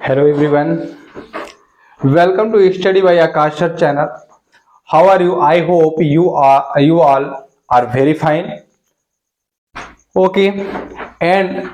Hello everyone, welcome to Study by Akash Sir channel. How are you? I hope you all are very fine. Okay, and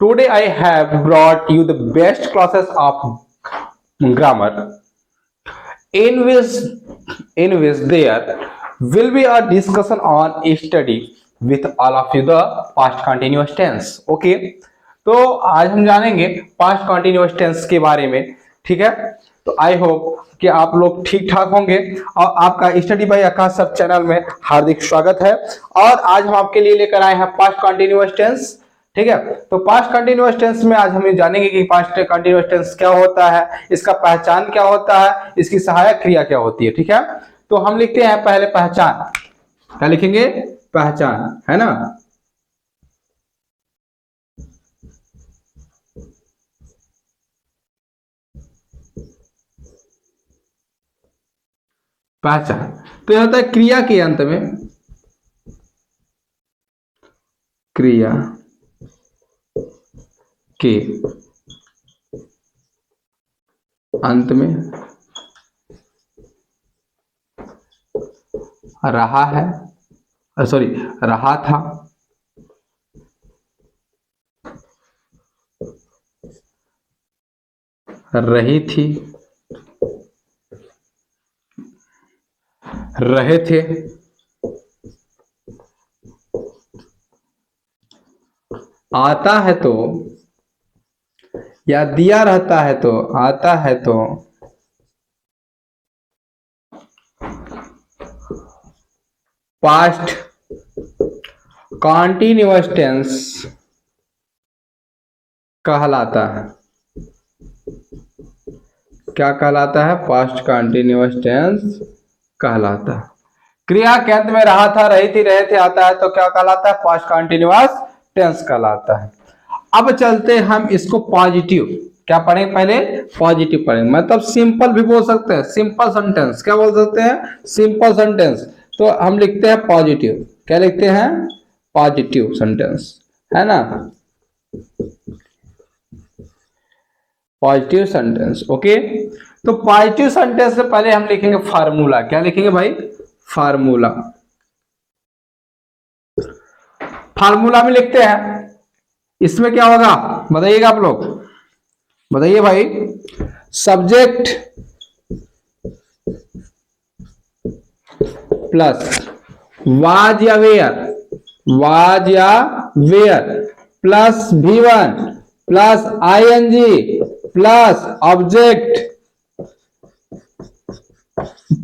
today I have brought you the best classes of grammar in which there will be a discussion on study with all of you the past continuous tense. Okay, तो आज हम जानेंगे past continuous tense के बारे में. ठीक है, तो आई होप कि आप लोग ठीक ठाक होंगे और आपका स्टडी बाय आकाश सर चैनल में हार्दिक स्वागत है. और आज हम आपके लिए लेकर आए हैं पास्ट कंटिन्यूअस टेंस. ठीक है, तो पास्ट कंटिन्यूअस टेंस में आज हम जानेंगे कि पास्ट कंटिन्यूअस टेंस क्या होता है, इसका पहचान क्या होता है, इसकी सहायक क्रिया क्या होती है. ठीक है, तो हम लिखते हैं पहले पहचान. क्या लिखेंगे? पहचान, है ना. पहचान तो यह होता है क्रिया के अंत में, क्रिया के अंत में रहा है, सॉरी रहा था, रही थी, रहे थे, आता है तो, या दिया रहता है तो, आता है तो, पास्ट कॉन्टिन्यूअस टेंस कहलाता है. क्या कहलाता है? पास्ट कॉन्टिन्यूअस टेंस कहलाता है. क्रिया के अंत में रहा था, रही थी, रहे थे, आता है तो क्या कहलाता है? पास्ट कॉन्टिन्यूअस टेंस कहलाता है. अब चलते हम इसको पॉजिटिव, क्या पढ़ेंगे? पहले पॉजिटिव पढ़ेंगे, मतलब सिंपल भी बोल सकते हैं, सिंपल सेंटेंस. क्या बोल सकते हैं? Simple sentence. तो हम लिखते हैं पॉजिटिव. क्या लिखते हैं? पॉजिटिव सेंटेंस, है ना. Positive sentence. ओके, तो पॉजिटिव सेंटेंस से पहले हम लिखेंगे फार्मूला. क्या लिखेंगे भाई? फार्मूला. फार्मूला में लिखते हैं, इसमें क्या होगा बताइएगा आप लोग, बताइए भाई. सब्जेक्ट प्लस वाज या वेयर, वाज या were plus V1 plus ING plus object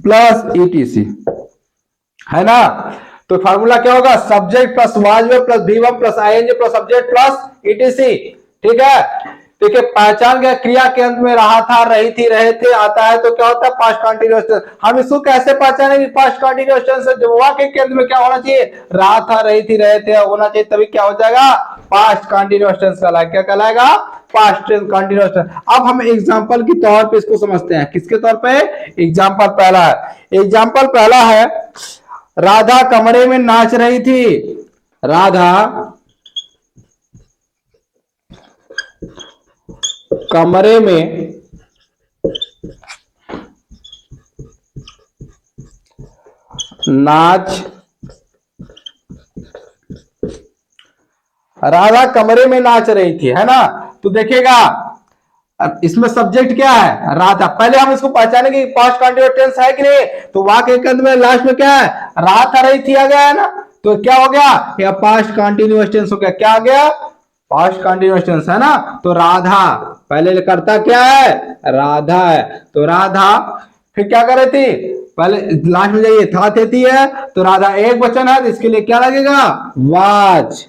plus ETC, है ना. तो फार्मूला क्या होगा? Subject plus was were plus V1 plus ING plus object plus ETC. ठीक है, देखिए पहचान गया. क्रिया के अंत में रहा था, रही थी, रहे थे, आता है तो क्या होता है? Past continuous tense. हम इसको कैसे पहचानेंगे? पास्ट कंटिन्यूअस टेंस जब वाक्य के अंत में क्या होना चाहिए? रहा था, रही थी, रहे थे होना चाहिए, तभी क्या हो जाएगा? पास्ट कंटिन्यूअस टेंस कहलाएगा. क्या कहलाएगा? Past continuous tense. अब हम एग्जांपल के तौर पे इसको समझते हैं. किसके तौर पे? एग्जांपल पहला है. एग्जांपल पहला है, राधा कमरे में नाच रही थी. राधा कमरे में नाच, राधा कमरे में नाच रही थी, है ना. तो देखिएगा इसमें सब्जेक्ट क्या है? राधा. पहले हम इसको पहचानेंगे पास्ट कंटिन्यूअस टेंस है कि नहीं. तो वाक्य के अंत में लास्ट में क्या है? रहा था, रही थी आ गया, है ना. तो क्या हो गया? यह पास्ट कंटिन्यूअस टेंस हो गया. क्या आ गया? पास्ट कंटिन्यूअस टेंस, है ना. तो राधा पहले करता क्या है? राधा है. तो राधा फिर क्या कर रही थी? पहले लास्ट में जाइए, था थे थी है, तो राधा एक वचन है, तो इसके लिए क्या लगेगा? वाज.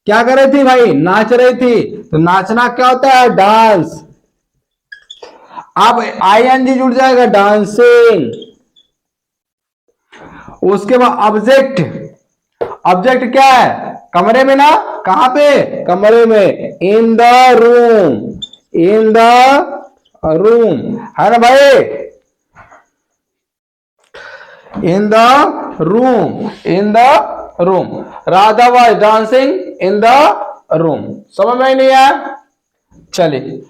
क्या कर रही थी भाई? नाच रही थी. तो नाचना क्या होता है? डांस. अब आईएनजी जुड़ जाएगा, डांसिंग. उसके बाद ऑब्जेक्ट. ऑब्जेक्ट क्या है? कमरे में ना. कहां पे? कमरे में. इन the room, in the room, है ना भाई. इन the room, in the room. Radha was dancing in the room. समझ में नहीं आया? चलिए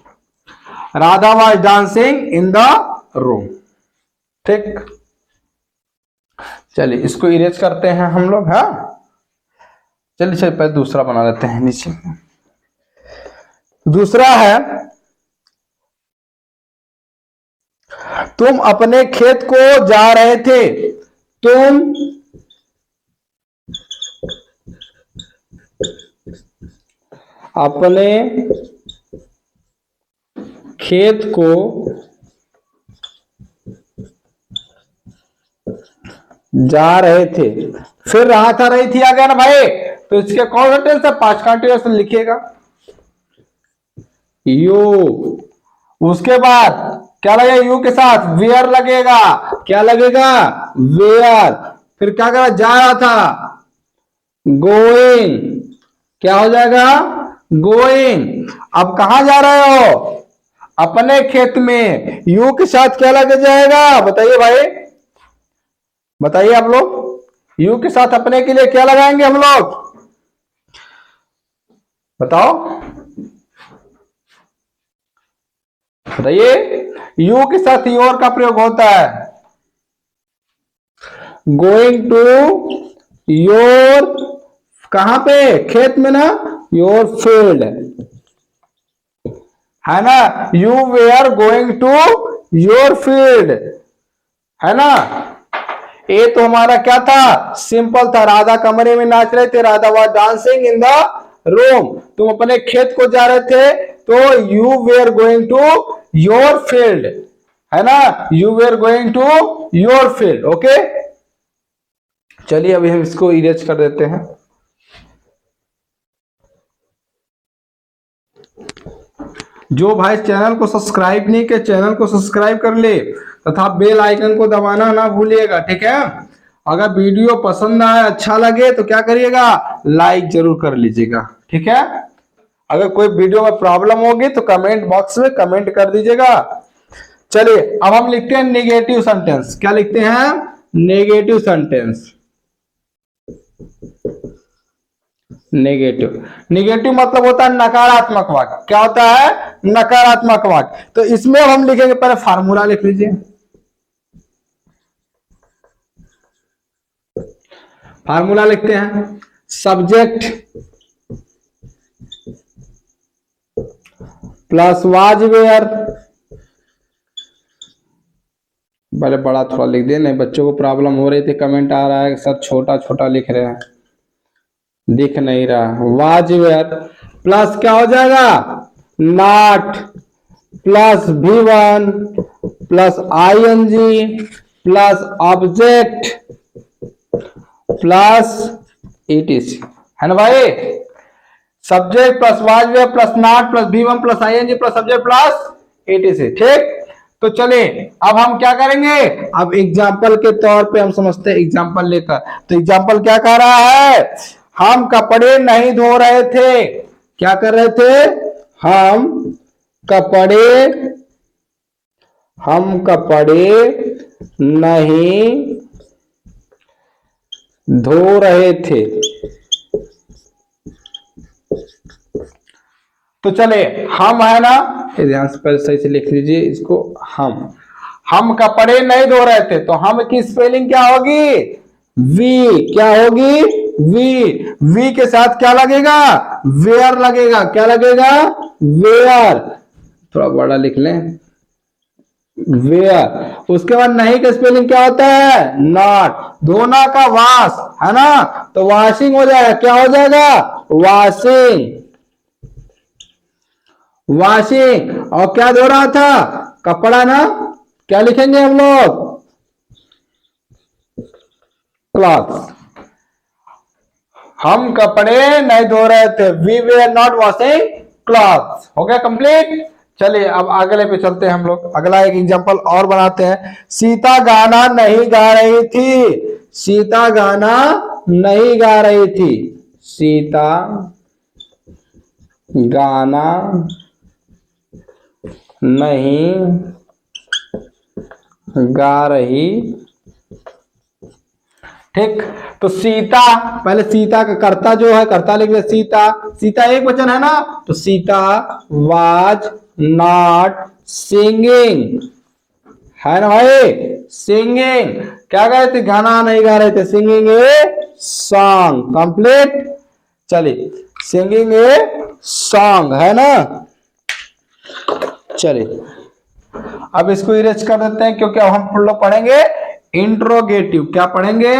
Radha was dancing in the room. ठीक, चलिए इसको इरेज करते हैं हम लोग। हाँ चलिए पहले दूसरा बना लेते हैं नीचे। दूसरा है, तुम अपने खेत को जा रहे थे, तुम अपने खेत को जा रहे थे, फिर रहा था रही थी आ गया ना भाई, तो इसके कौन सा टेंस है? पांच कंटिन्यूअस लिखिएगा यू। उसके बाद क्या लगेगा? यू के साथ वेयर लगेगा। क्या लगेगा? वेयर। फिर क्या करा? जा रहा था, गोइंग। क्या हो जाएगा? गोइंग। अब कहां जा रहे हो? अपने खेत में। यू के साथ क्या लग जाएगा? बताइए भाई, बताइए आप लोग। यू के साथ अपने के लिए क्या लगाएंगे हम लोग? बताओ बताइए। यू के साथ योर का प्रयोग होता है। गोइंग टू योर, कहां पे? खेत में ना, योर फील्ड है ना। You were going to your field, है ना। ये तो हमारा क्या था? सिंपल था। राधा कमरे में नाच रहे थे, Radha was dancing in the room. तुम अपने खेत को जा रहे थे, तो you were going to your field, है ना। You were going to your field. Okay, चलिए अभी हम इसको इरेज कर देते हैं। जो भाई चैनल को सब्सक्राइब नहीं किए, चैनल को सब्सक्राइब कर ले तथा बेल आइकन को दबाना ना भूलिएगा। ठीक है, अगर वीडियो पसंद आए, अच्छा लगे तो क्या करिएगा? लाइक जरूर कर लीजिएगा। ठीक है, अगर कोई वीडियो में प्रॉब्लम होगी तो कमेंट बॉक्स में कमेंट कर दीजिएगा। चलिए अब हम लिखते हैं नेगेटिव सेंटेंस। क्या लिखते हैं? Negative sentence. नेगेटिव, नेगेटिव मतलब होता है नकारात्मक वाक्य। क्या होता है? नकारात्मक वाक्य। तो इसमें हम लिखेंगे, पहले फार्मूला लिख लीजिए। फार्मूला लिखते हैं, सब्जेक्ट प्लस वाज वेयर। पहले बड़ा थोड़ा लिख दे, नहीं बच्चों को प्रॉब्लम हो रही थी, कमेंट आ रहा है सब छोटा छोटा लिख रहे हैं, दिख नहीं रहा। वाज वेयर प्लस क्या हो जाएगा? Not plus V1 plus ING plus object plus ETC, है ना भाई। Subject plus was were plus not plus V1 plus ING plus subject plus ETC। ठीक, तो चलिए अब हम क्या करेंगे? अब एग्जाम्पल के तौर पे हम समझते हैं, एग्जाम्पल लेकर। तो एग्जाम्पल क्या कह रहा है? हम कपड़े नहीं धो रहे थे। क्या कर रहे थे? हम कपड़े नहीं धो रहे थे। तो चले हम, है ना, ध्यान से पहले सही से लिख लीजिए इसको। हम कपड़े नहीं धो रहे थे, तो हम की स्पेलिंग क्या होगी? वी। क्या होगी? वी के साथ क्या लगेगा? वेयर लगेगा। क्या लगेगा? वेयर। थोड़ा बड़ा लिख लें, वेयर। उसके बाद नहीं का स्पेलिंग क्या होता है? नॉट। धोना का वाश, है ना, तो वॉशिंग हो जाएगा। क्या हो जाएगा? वॉशिंग। वॉशिंग। और क्या धो रहा था? कपड़ा ना। क्या लिखेंगे हम लोग? क्लॉथ। हम कपड़े नहीं धो रहे थे, we were not washing cloth. हो गया कंप्लीट। चलिए अब अगले पे चलते हैं हम लोग। अगला एक एग्जांपल और बनाते हैं। सीता गाना नहीं गा रही थी। सीता गाना नहीं गा रही थी। सीता गाना नहीं गा रही। ठीक, तो सीता, पहले सीता का कर्ता जो है, कर्ता लिख दे सीता। सीता एक वचन है ना, तो सीता वाज नॉट सिंगिंग, है ना भाई, सिंगिंग। क्या गा रहे थे, गाना नहीं गा रहे थे, सिंगिंग ए सॉन्ग, कंप्लीट। चलिए, सिंगिंग ए सॉन्ग, है ना। चलिए अब इसको इरेज कर देते हैं, क्योंकि अब हम लोग पढ़ेंगे इंट्रोगेटिव। क्या पढ़ेंगे,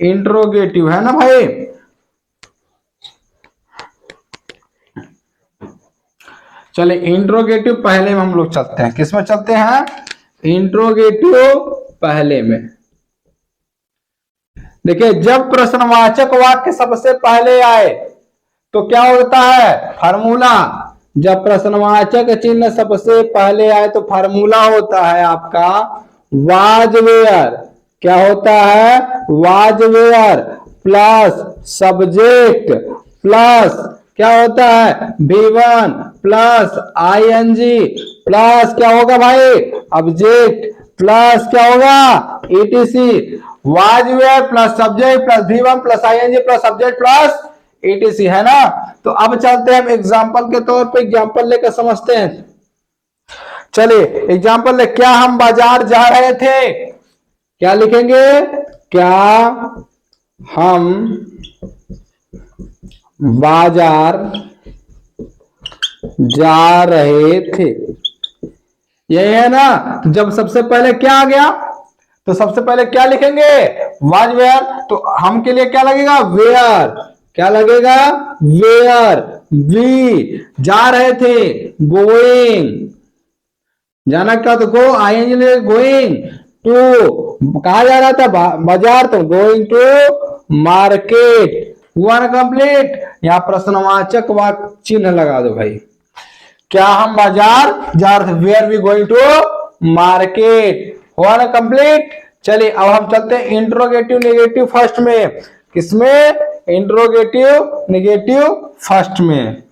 इंट्रोगेटिव, है ना भाई। चलिए इंट्रोगेटिव पहले में हम लोग चलते हैं, किसमें चलते हैं, इंट्रोगेटिव पहले में। देखिए, जब प्रश्नवाचक वाक्य सबसे पहले आए तो क्या होता है, फार्मूला। जब प्रश्नवाचक चिन्ह सबसे पहले आए तो फार्मूला होता है आपका वाज वेयर। क्या होता है, was were plus subject plus क्या होता है, V1 प्लस ING प्लस क्या होगा भाई, ऑब्जेक्ट प्लस क्या होगा, ETC। Was were plus subject plus V1 plus ING plus subject plus ETC, है ना। तो अब चलते हैं हम एग्जाम्पल के तौर पे, एग्जाम्पल लेकर समझते हैं। चलिए एग्जाम्पल ले, क्या हम बाजार जा रहे थे, क्या लिखेंगे, क्या हम बाजार जा रहे थे, यही है ना। जब सबसे पहले क्या आ गया, तो सबसे पहले क्या लिखेंगे, वाज वेयर। तो हम के लिए क्या लगेगा, वेयर, क्या लगेगा, वेयर। वी जा रहे थे, गोइंग, जाना क्या, तो गो, ING ले, गोइंग टू, कहा जा रहा था, बाजार, तो गोइंग टू मार्केट। हुआ ना कंप्लीट। यहां प्रश्नवाचक वाक्य चिन्ह लगा दो भाई। क्या हम बाजार जा रहे थे, were we going to market. हुआ ना कंप्लीट। चलिए अब हम चलते हैं इंट्रोगेटिव नेगेटिव फर्स्ट में, किसमें, इंट्रोगेटिव नेगेटिव फर्स्ट में।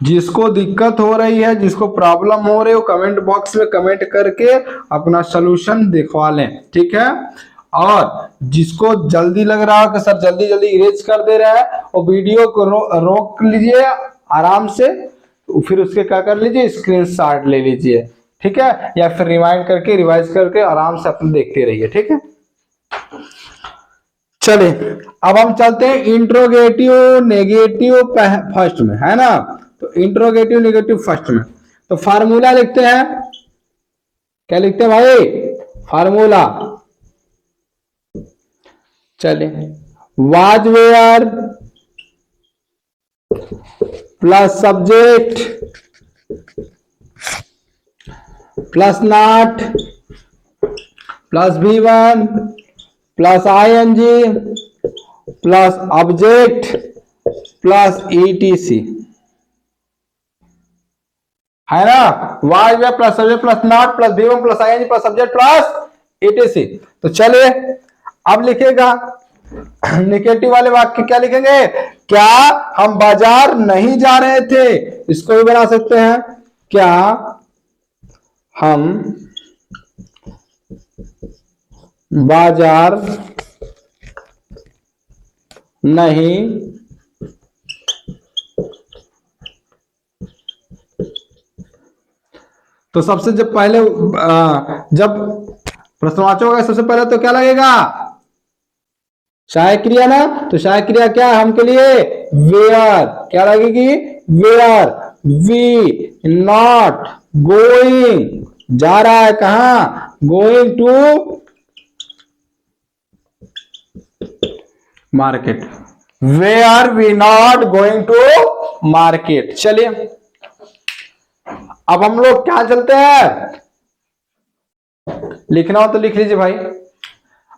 जिसको दिक्कत हो रही है, जिसको प्रॉब्लम हो रही है, वो कमेंट बॉक्स में कमेंट करके अपना सलूशन दिखवा लें, ठीक है। और जिसको जल्दी लग रहा है कि सर जल्दी जल्दी इरेज कर दे रहा है, वो वीडियो को रोक लीजिए आराम से, फिर उसके क्या कर लीजिए, स्क्रीनशॉट ले लीजिए, ठीक है, या फिर रिवाइंड करके रिवाइज करके आराम से अपने देखते रहिए, ठीक है। चलिए अब हम चलते हैं इंट्रोगेटिव नेगेटिव फर्स्ट में, है ना। तो इंट्रोगेटिव नेगेटिव फर्स्ट में, तो फार्मूला लिखते हैं, क्या लिखते हैं भाई, फार्मूला। चलिए, was were plus subject plus not plus V1 plus ING plus object plus ETC, है ना। Was were plus subject plus not plus V1 plus ING plus subject plus ETC। तो चलिए अब लिखेगा नेगेटिव वाले वाक्य, क्या लिखेंगे, क्या हम बाजार नहीं जा रहे थे। इसको भी बना सकते हैं, क्या हम बाजार नहीं तो सबसे जब पहले जब प्रश्नवाचक होगा सबसे पहले तो क्या लगेगा, सहायक क्रिया ना। तो सहायक क्रिया क्या है हमके लिए, वेयर, क्या लगेगी, वेयर। वी नॉट गोइंग, जा रहा है कहां, going to market. Were we not going to market. चलिए अब हम लोग क्या चलते हैं, लिखना हो तो लिख लीजिए भाई।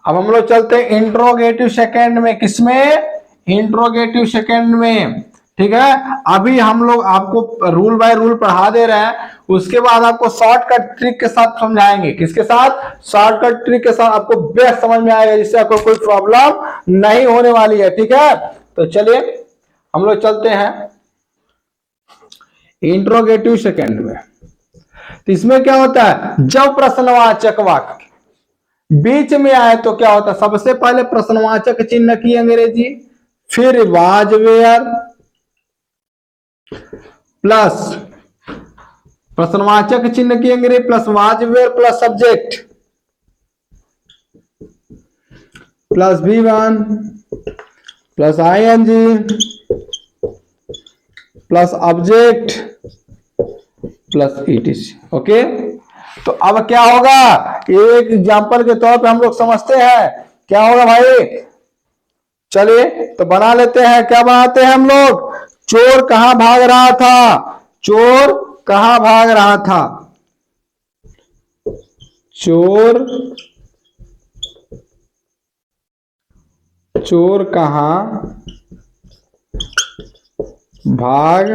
अब हम लोग चलते हैं इंट्रोगेटिव सेकंड में, किसमें, इंट्रोगेटिव सेकंड में, ठीक है। अभी हम लोग आपको रूल बाय रूल पढ़ा दे रहे हैं, उसके बाद आपको शॉर्टकट ट्रिक के साथ समझाएंगे, किसके साथ, शॉर्टकट ट्रिक के साथ, आपको बेस्ट समझ में आएगा, जिससे आपको कोई प्रॉब्लम नहीं होने वाली है, ठीक है। तो चलिए हम लोग चलते हैं इंट्रोगेटिव सेकंड में। तो इसमें क्या होता है, जब प्रश्नवाचक वाक्य बीच में आए तो क्या होता है, सबसे पहले प्रश्नवाचक चिन्ह की अंग्रेजी, फिर वाज वेयर, प्लस प्रश्नवाचक चिन्ह की अंग्रेजी plus was were plus subject plus V1 plus ING plus object plus ETC। Okay, तो अब क्या होगा, एक एग्जांपल के तौर पे हम लोग समझते हैं क्या होगा भाई। चलिए तो बना लेते हैं, क्या बनाते हैं हम लोग, चोर कहां भाग रहा था, चोर कहां भाग रहा था, चोर चोर कहां भाग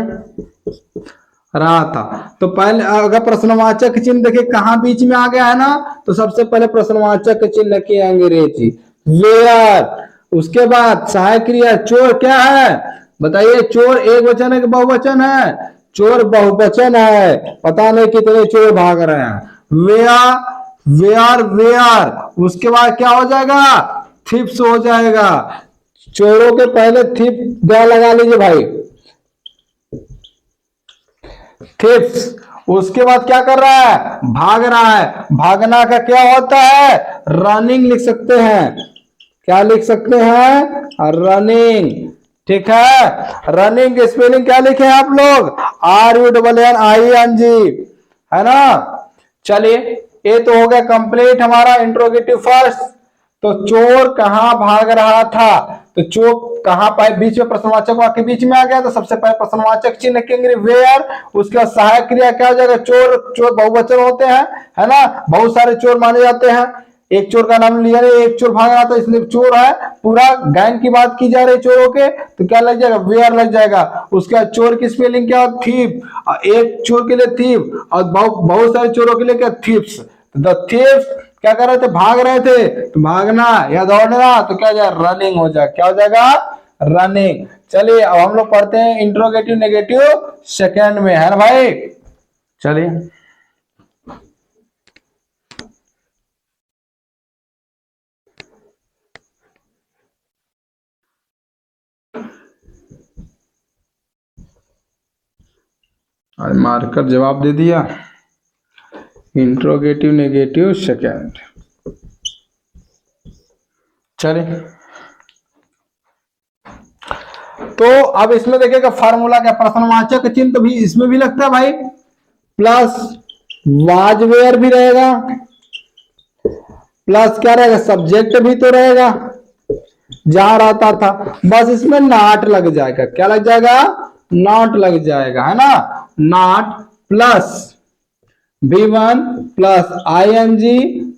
रहा था। तो पहले अगर प्रश्नवाचक चिन्ह देखिए कहां बीच में आ गया है ना, तो सबसे पहले प्रश्नवाचक चिन्ह की अंग्रेजी वेयर, उसके बाद सहायक क्रिया चोर क्या है बताइए, चोर एक वचन है कि बहुवचन है, चोर बहुवचन है, पता नहीं कितने चोर भाग रहे हैं, वेयर वेयर वेयर, उसके बाद क्या हो जाएगा, थिप्स हो जाएगा, चोरों के पहले थिप क्या लगा लीजिए भाई, थिप्स, उसके बाद क्या कर रहा है, भाग रहा है, भागना का क्या होता है, रनिंग लिख सकते हैं, क्या लिख सकते हैं, रनिंग, ठीक है। रनिंग की स्पेलिंग क्या लिखे हैं आप लोग, RUNNING, है ना। चलिए ये तो हो गया कंप्लीट हमारा इंट्रोगेटिव फर्स्ट। तो चोर कहां भाग रहा था, तो चोर कहां पाए, बीच में प्रश्नवाचक वाक्य बीच में आ गया, तो सबसे पहले प्रश्नवाचक चिन्ह के वेयर, उसके बाद सहायक क्रिया क्या हो जाएगा, चोर, चोर बहुवचन होते हैं, है ना, बहुत सारे चोर माने जाते हैं, एक चोर का नाम लिया नहीं, एक चोर भाग रहा था इसलिए चोर है, पूरा गैंग की बात की जा रही चोरों के, तो क्या लग जाएगा, वेयर लग जाएगा। उसके बाद चोर की स्पेलिंग क्या, थीप, एक चोर के लिए थीप और बहुत सारे चोरों के लिए क्या, थीप्स, द थीप्स क्या कर रहे थे, भाग रहे थे, तो भागना या दौड़ना, तो क्या जाए, रनिंग हो जाए, क्या हो जाएगा, रनिंग। चलिए अब हम लोग पढ़ते हैं इंट्रोगेटिव नेगेटिव सेकेंड में, है ना भाई। चलिए मार्कर जवाब दे दिया, इंट्रोगेटिव नेगेटिव सेकेंड। चलिए तो अब इसमें देखिएगा फार्मूला क्या, प्रश्नवाचक चिन्ह तो भी इसमें भी लगता है भाई, प्लस वाज वेयर भी रहेगा, प्लस क्या रहेगा, सब्जेक्ट भी तो रहेगा जहां रहता था, बस इसमें नॉट लग जाएगा, क्या लग जाएगा, नॉट लग जाएगा, है ना, not plus V1 plus ING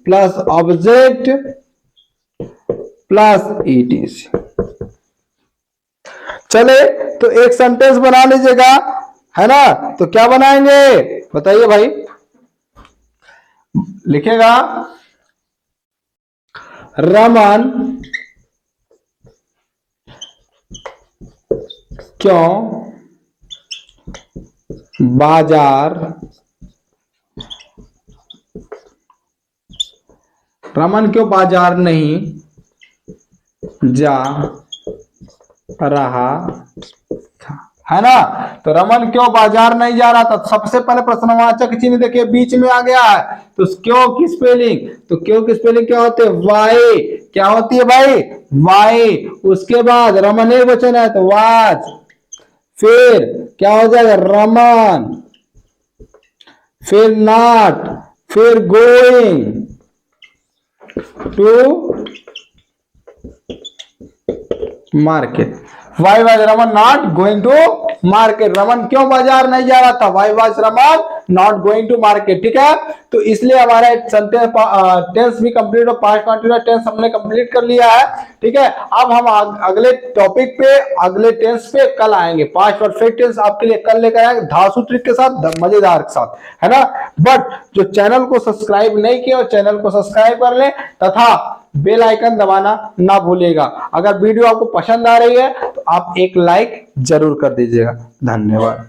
plus object plus ETC। चले तो एक सेंटेंस बना लीजिएगा, है ना, तो क्या बनाएंगे बताइए भाई, लिखेगा रमन क्यों बाजार, रमन क्यों बाजार नहीं जा रहा था, है ना। तो रमन क्यों बाजार नहीं जा रहा था, सबसे पहले प्रश्नवाचक चिन्ह देखिए बीच में आ गया है, तो क्यों की स्पेलिंग, तो क्यों की स्पेलिंग क्या होती है, वाई, क्या होती है भाई, वाई, उसके बाद रमन एक वचन है तो वाज, फिर क्या हो जाएगा, रमन, फिर नॉट, फिर going to market, why was Raman not going to market, Raman क्यों बाजार नहीं जा रहा था, why was Raman not going to market, ठीक है। तो इसलिए हमारा टेंस भी कंप्लीट हो, पास्ट कंटिन्यूअस टेंस हमने कंप्लीट कर लिया है, ठीक है। अब हम अगले टॉपिक पे, अगले टेंस पे कल आएंगे, पास्ट परफेक्ट टेंस आपके लिए कल लेकर आएंगे धांसू ट्रिक के साथ, मजेदार के साथ, है ना। बट जो चैनल को सब्सक्राइब नहीं किया, चैनल को सब्सक्राइब कर ले तथा बेल आइकन दबाना ना भूलिएगा। अगर वीडियो आपको पसंद आ रही है तो आप एक लाइक जरूर कर दीजिएगा। धन्यवाद।